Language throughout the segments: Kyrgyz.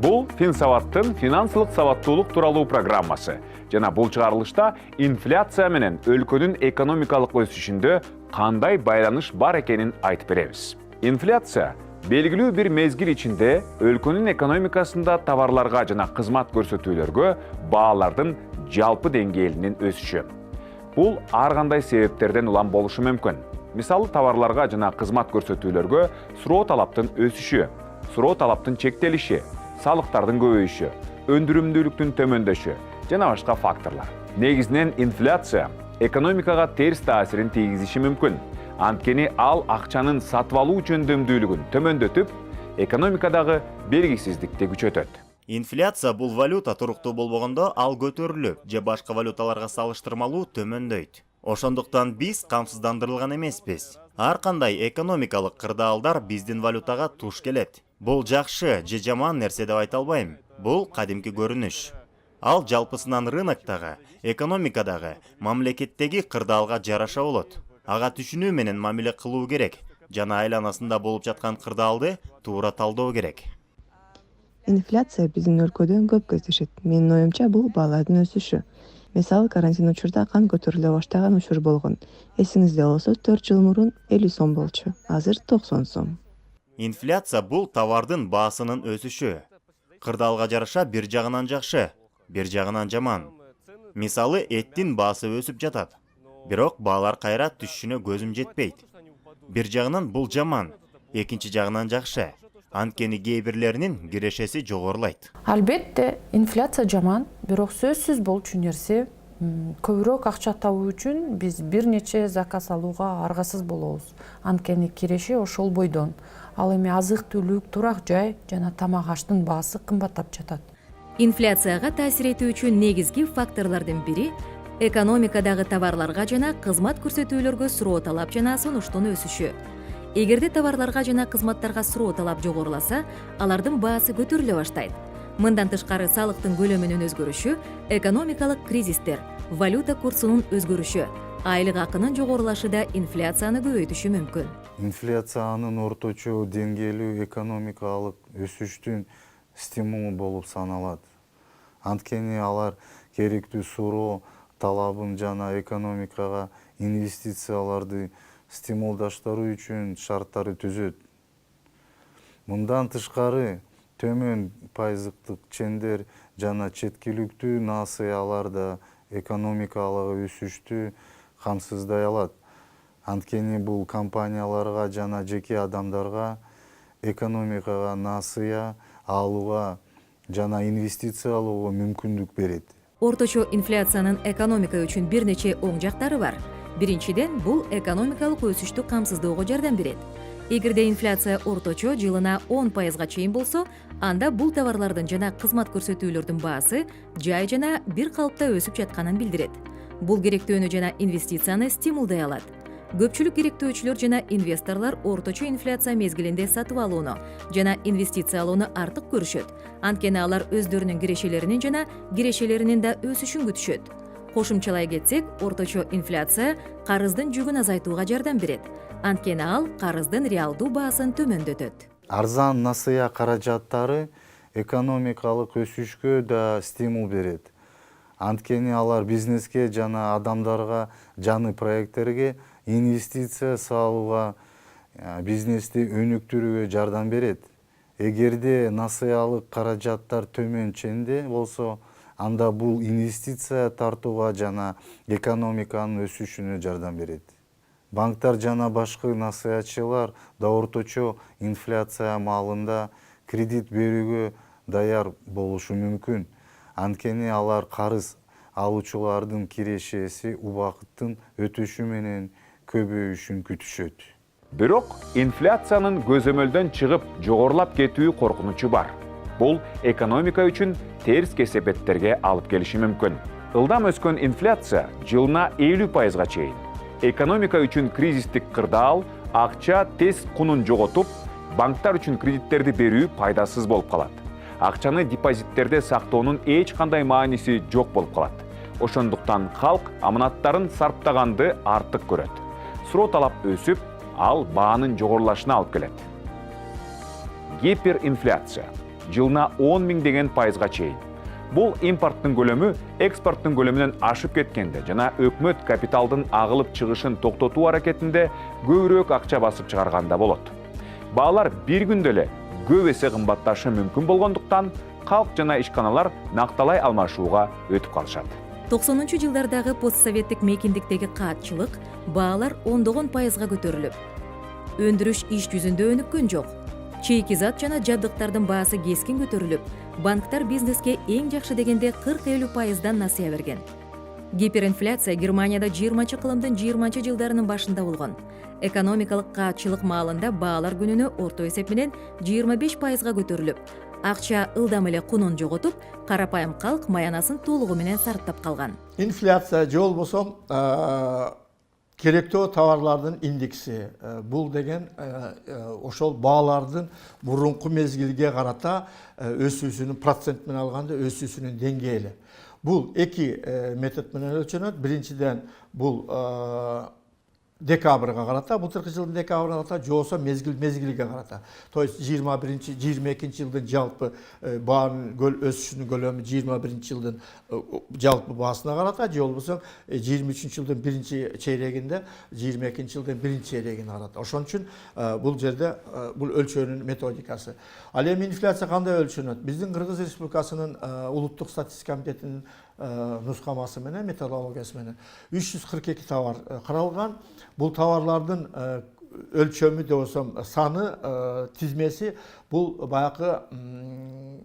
Бұл Финсаваттың финансылық саваттуулық туралуу программасы. Жана бұл чыгарылышта инфляция менен өлкөнүн экономикалык өсүшүндө кандай байланыш бар экенин айтып беребиз. Инфляция белгилүү бир мезгил ичинде өлкөнүн экономикасында товарларга жана кызмат көрсөтүүлөргө баалардын жалпы деңгээлинин өсүшү. Бул ар кандай себептерден улам болушу мүмкүн. Мисалы, товарларга жана кызмат көрсөтүүлөргө суроо талаптын өсүшү, суроо талаптын чектелиши, салыктардын көбөйүшү, өндүрүмдүүлүктүн төмөндөшү жана башка факторлор. Негизинен инфляция экономикага терс таасирин тийгизиши мүмкүн. Анткени ал акчанын сатып алуу жөндөмдүүлүгүн төмөндөтүп, экономикадагы белгисиздикти күчөтөт. Инфляция бул валюта туруктуу болбогондо ал көтөрүлүп, же башка валюталарга салыштырмалуу төмөндөйт. Ошондуктан биз камсыздандырылган эмеспиз. Ар кандай экономикалык кырдаалдар биздин валютага туш келет. Бул жакшы же жаман нерсе деп айта албайм. Бул кадимки көрүнүш. Ал жалпысынан рыноктогу, экономикадагы, мамлекеттеги кырдаалга жараша болот. Ага түшүнүү менен мамиле кылуу керек. Жана айланасында болуп жаткан кырдаалды туура талдоо керек. Инфляция биздин өлкөдө көп кездешет. Менин оюмча, бул баалардын өсүшү. Мисалы, карантин учурда кан көтөрүлө баштаган учур болгон. Эсиңизде болсо, 4 жыл мурун 50 сом болчу. Азыр 90 сом. Инфляция бул товардын баасынын өсүшү. Кырдаалга жараша бир жагынан жакшы, бир жагынан жаман. Мисалы, эттин баасы өсүп жатат. Бирок баалар кайра түшүшүнө көзүм жетпейт. Бир жагынан бул жаман, экинчи жагынан жакшы. Анткени кээ бирлеринин кирешеси жогорулайт. Албетте, инфляция жаман, бирок сөзсүз болчу нерсе. Көбүрөөк акча табуу үчүн биз бир нече заказ алууга аргасыз болобуз. Анткени киреше ошол бойдон. Ал эми азык-түлүк, турак жай жана тамак аштын баасы кымбаттап жатат. Инфляцияга таасир этүү үчүн негизги факторлордун бири экономикадагы товарларга жана кызмат көрсөтүүлөргө суроо талап жана сунуштун өсүшү. Эгерде товарларга жана кызматтарга суроо талап жогоруласа, алардын баасы көтөрүлө баштайт. Мындан тышкары салыктын көлөмүнүн өзгөрүшү, экономикалык кризистер, валюта курсунун өзгөрүшү, айлык акынын жогорулашы да инфляцияны көбөйтүшү мүмкүн. Инфляциянын орточо деңгээлүү экономикалык өсүштүн стимулу болуп саналат. Анткени алар керектүү суроо талабын жана экономикага инвестицияларды стимулдаштыруу үчүн шарттарды түзөт. Мындан тышкары төмөн пайыздыктык чендер жана четкиликтүү насыялар да экономикалык өсүштү камсыздай алат. Анткени бул компанияларга жана жеке адамдарга экономикага насыя алууга жана инвестициялоого мүмкүндүк берет. Орточо инфляциянын экономика үчүн бир нече оң жактары бар. Биринчиден, бул экономикалык өсүштү камсыздоого жардам берет. Эгерде инфляция орточо жылына 10% чейин болсо, анда бул товарлардын жана кызмат көрсөтүүлөрдүн баасы жай жана бир калыпта өсүп жатканын билдирет. Бул керектөөнү жана инвестицияны стимулдай алат. Көпчүлүк керектөөчүлөр жана инвесторлор орточо инфляция мезгилинде сатып алууну жана инвестициялоону артык көрүшөт. Анткени алар өздөрүнүн кирешелеринин жана кирешелеринин да өсүшүн күтүшөт. Кошумчалай кетсек, орточо инфляция карыздын жүгүн азайтууга жардам берет. Анткени ал карыздын реалдуу баасын төмөндөтөт. Арзан насыя каражаттары экономикалык өсүшкө да стимул берет. Анткени алар бизнеске жана адамдарга жаңы проекттерге инвестиция салууга, бизнести өнүктүрүүгө жардам берет. Эгерде насыялык каражаттар төмөн ченде болсо, анда бул инвестиция тартууга жана экономиканын өсүшүнө жардам берет. Банктар жана башка насыячылар да орточо инфляция маалында кредит берүүгө даяр болушу мүмкүн. Анткени алар карыз алуучулардын кирешеси убакыттын өтүшү менен көбөйүшүн күтүшөт. Бирок инфляциянын көзөмөлдөн чыгып жогорулап кетүү коркунучу бар. Бул экономика үчүн терс кесепеттерге алып келиши мүмкүн. Ылдам өскөн инфляция жылына 50%-га чейин. Экономика үчүн кризистик кырдаал акча тез кунун жоготуп, банктар үчүн кредиттерди берүү пайдасыз болуп калат. Акчаны депозиттерде сактоонун эч кандай мааниси жок болуп калат. Ошондуктан халк аманаттарын сарптаганды артык көрөт. Суроо талап өсүп, ал баанын жогорулашына алып келет. Гиперинфляция. жылына 10 миңдеген пайызга чейин. Бұл импорттың көлөмү экспорттың көлөмүнөн ашып кеткенде жана өкмөт капиталдын агылып чыгышын токтотуу аракетинде көбүрөөк акча басып чыгарганда болот. Баалар бир күндө эле көп эсе кымбатташы мүмкүн болгондуктан калк жана ишканалар накталай алмашууга өтүп калышат. 90 жылдардагы постсоветтик мейкиндиктеги каатчылык баалар ондогон пайызга көтөрүлүп, өндүрүш иш жүзүндө өнүккөн жок. Чейки зат жана жабдыктардын баасы кескин көтөрүлүп, банктар бизнеске эң жакшы дегенде 40-50%дан насыя берген. Гиперинфляция Германияда 20-кылымдын 20-жылдарынын башында болгон. Экономикалык каатчылык маалында баалар күнүнө орто эсеп менен 25%га көтөрүлүп, акча ылдам эле кунун жоготуп, карапайым калк маянасын толугу менен сарптап калган. Инфляция же болбосо керектөө товарлардын индекси. Бул деген ошол баалардын мурунку мезгилге карата өсүүсүнүн процент менен алганда өсүүсүнүн деңгээли. Бул эки метод менен өлчөнөт. Биринчиден бул декабрга карата, былтыркы жылдын декабрына карата, же болбосо мезгилге карата. То есть 21-22 жылдын жалпы баанын өсүшүнүн көлөмү 21 жылдын жалпы баасына карата, же болбосо 23 жылдын биринчи чейрегинде 22 жылдын биринчи чейрегине карата. Ошон үчүн бул жерде бул өлчөөнүн методикасы. Ал эми инфляция кандай өлчөнөт? Биздин Кыргыз Республикасынын улуттук статистика комитетинин нускамасы менен, методологиясы менен 342 товар каралган. Бул товарлардын өлчөмү деп болсом саны, тизмеси бул баягы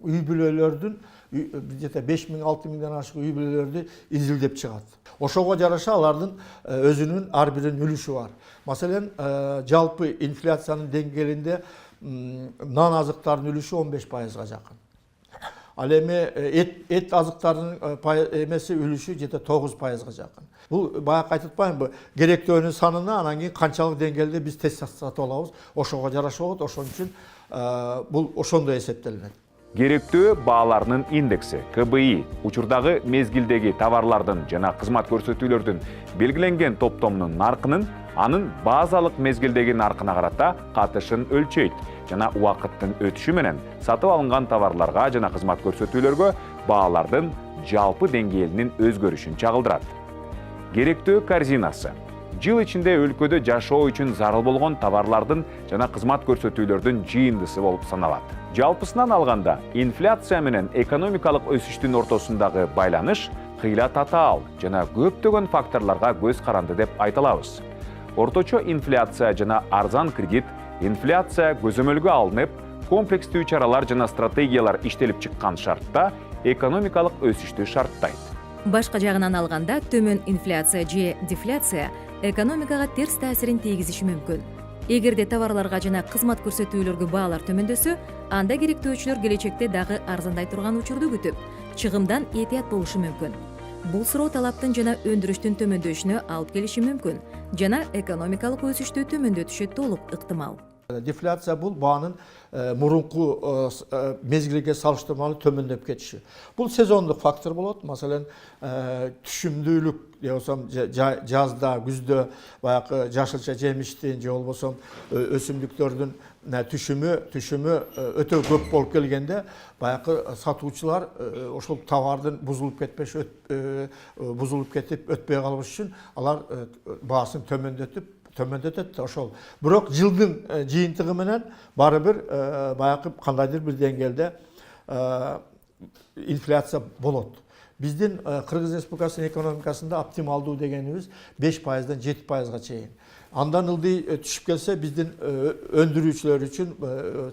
үй бүлөлөрдүн где-то 5000-6000ден ашык үй бүлөлөрдү изилдеп чыгат. Ошого жараша алардын өзүнүн ар биринин үлүшү бар. Маселен, жалпы инфляциянын деңгээлинде нан азыктарынын үлүшү 15%га жакын. Ал эми эт азыктарынын эмеси үлүшү жете 9%га жакын. Бул баягы айтып атпаймынбы, керектөөнүн санына анан кийин канчалык деңгээлде биз тест сатып алабыз, ошого жараша болот. Ошон үчүн бул ошондой эсептелинет. Керектөө бааларынын индекси КБИ учурдагы мезгилдеги товарлардын жана кызмат көрсөтүүлөрдүн белгиленген топтомунун наркынын анын базалык мезгилдеги наркына карата катышын өлчөйт жана убакыттын өтүшү менен сатып алынган товарларга жана кызмат көрсөтүүлөргө баалардын жалпы деңгээлинин өзгөрүшүн чагылдырат. Керектөө корзинасы жыл ичинде өлкөдө жашоо үчүн зарыл болгон товарлардын жана кызмат көрсөтүүлөрдүн жыйындысы болуп саналат. Жалпысынан алганда, инфляция менен экономикалык өсүштүн ортосундагы байланыш кыйла татаал жана көптөгөн факторлорго көз каранды деп айта алабыз. Орточо инфляция жана арзан кредит, инфляция көзөмөлгө алынып, комплекстүү чаралар жана стратегиялар иштелип чыккан шартта экономикалык өсүштү шарттайт. Башка жагынан алганда, төмөн инфляция же дефляция экономикага терс таасирин тийгизиши мүмкүн. Эгерде товарларга жана кызмат көрсөтүүлөргө баалар төмөндөсө, анда керектөөчүлөр келечекте дагы арзандай турган учурду күтүп, чыгымдан этият болушу мүмкүн. Бул суроо талаптын жана өндүрүштүн төмөндөшүнө алып келиши мүмкүн жана экономикалык өсүштү төмөндөтүшү толук ыктымал. Дефляция бул баанын мурунку мезгилге салыштырмалуу төмөндөп кетиши. Бул сезондук фактор болот. Маселен, түшүмдүүлүк же болсом жазда, күздө баягы жашылча жемиштин же болбосо өсүмдүктөрдүн түшүмү өтө көп болуп келгенде баягы сатуучулар ошол товардын бузулуп кетип өтпөй калыш үчүн алар баасын төмөндөтөт. Ошол. Бирок жылдын жыйынтыгы менен бары бир баягы кандайдыр бир деңгээлде инфляция болот. Биздин Кыргыз Республикасынын экономикасында оптималдуу дегенибиз 5%дан 7%га чейин. Андан ылдый түшүп келсе, биздин өндүрүүчүлөр үчүн,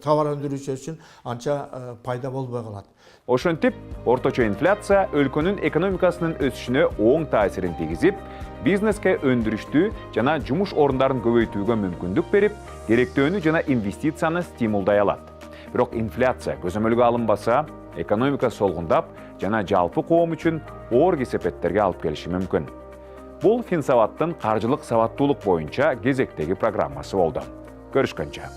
товар өндүрүүчүлөр үчүн анча пайда болбой калат. Ошентип, орточо инфляция өлкөнүн экономикасынын өсүшүнө оң таасирин тийгизип, бизнеске өндүрүштү жана жумуш орундарын көбөйтүүгө мүмкүндүк берип, керектөөнү жана инвестицияны стимулдай алат. Бирок инфляция көзөмөлгө алынбаса, экономика солгундап жана жалпы коом үчүн оор кесепеттерге алып келиши мүмкүн. Бул Финсаваттын каржылык сабаттуулук боюнча кезектеги программасы болду. Көрүшкөнчө.